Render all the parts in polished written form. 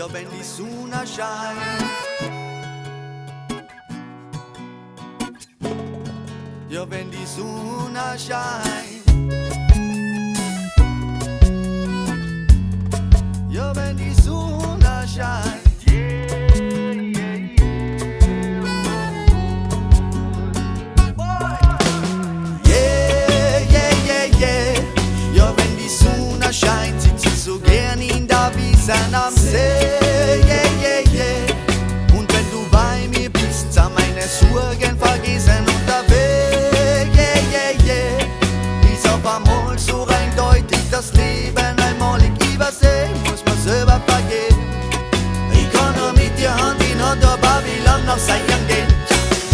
ja wenn die Sonne scheint. Ja wenn die Sonne scheint. Ja wenn die Sonne scheint. Scheint, sitzt sie so gern in der Wiese am See, yeah, yeah, yeah. Und wenn du bei mir bist, sind meine Sorgen vergessen unterwegs, yeah, yeah, yeah. Ist auf einmal so eindeutig, das Leben einmalig übersehen, muss man selber vergehen. Ich kann nur mit dir Hand in Hand durch Babylon nach Zion gehen,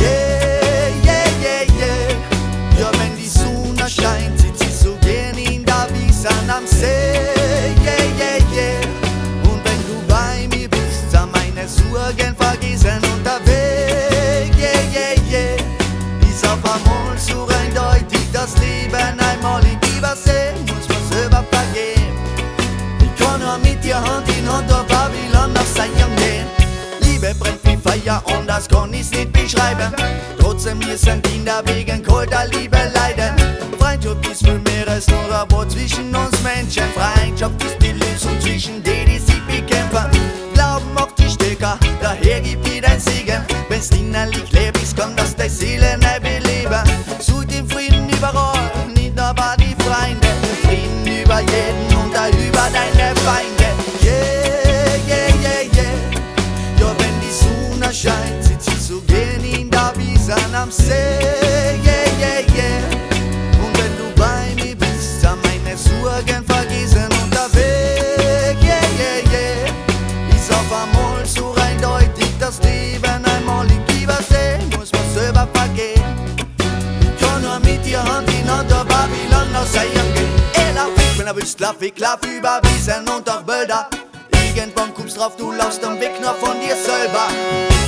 yeah, yeah, yeah, yeah. Ja, wenn die Sonne scheint, sitzt sie so gern in der Wiese am See, yeah, yeah, yeah. Und wenn du bei mir bist, sind meine Sorgen vergessen unterwegs, yeah, yeah, yeah. Ist auf einmal so eindeutig, das Leben einmalig übersehen, muss man selber vergehen. Ich kann nur mit dir Hand in Hand durch Babylon nach Zion gehen. Liebe brennt wie Feuer und das kann ich's nicht beschreiben. Trotzdem müssen Kinder wegen kalter Liebe leiden. Freundschaft ist viel mehr als nur ein Wort zwischen uns Menschen. Freundschaft ist die Lösung zwischen denen, die sich bekämpfen. Glauben macht die Stärker, daher gib dir dein Segen. Wenn's innerlich leer ist, kann das deine Seele neu beleben. Such den Frieden überall, nicht nur bei die Freunde. Frieden über jeden und auch über deine Feinde. Yeah, yeah, yeah, yeah. Ja, wenn die Sonne scheint, sitzt sie so gern in der Wiese am See, yeah, yeah, yeah. Sorgen vergessen unterwegs, yeah, yeah, yeah. Ist auf einmal so eindeutig, das Leben einmalig übersehen, muss man selber vergehen. Ich kann nur mit dir Hand in Hand durch Babylon nach Zion gehen. Ey, lauf weg, wenn du willst, lauf weg, lauf über Wiesen und auch Wälder. Irgendwann kommst drauf, du laufst am Weg nur von dir selber.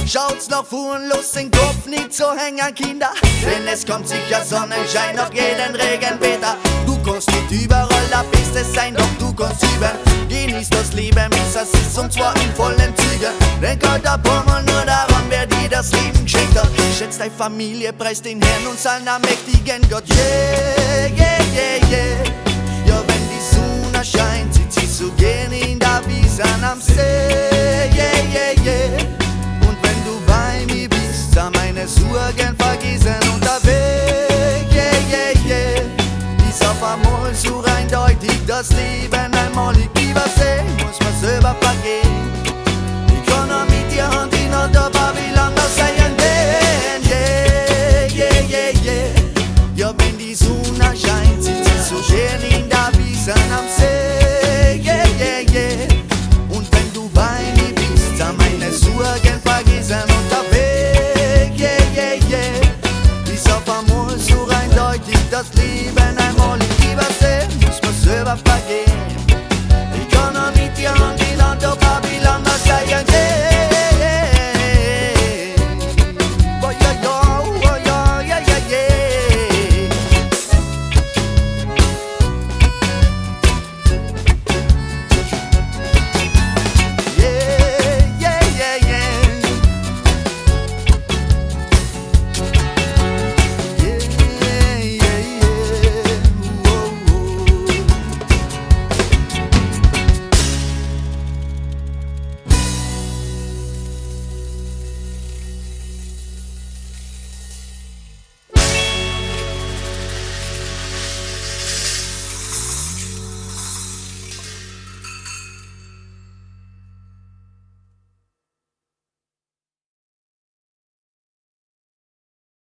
Schaut's nach vorn, los den Kopf nicht so hängen, Kinder. Denn es kommt sicher Sonnenschein auf jeden Regenwetter. Du kannst nicht überall der Beste sein, doch du kannst üben. Genieß das Leben, bis es ist, und zwar in vollen Zügen. Denk halt ab einmal nur daran, wer dir das Leben geschenkt hat. Schätzt deine Familie, preist den Herrn und seinen mächtigen Gott. Yeah, yeah, yeah, yeah. Ja, wenn die Sonne scheint, sitzt sie so gern in der Wiese am See, yeah, yeah, yeah. Und wenn du bei mir bist, sind meine Sorgen vergessen unterwegs, yeah, yeah, yeah. Ist auf einmal so eindeutig, das Leben einmalig übersehen, muss man selber vergehen. Ich kann nur mit dir Hand in Hand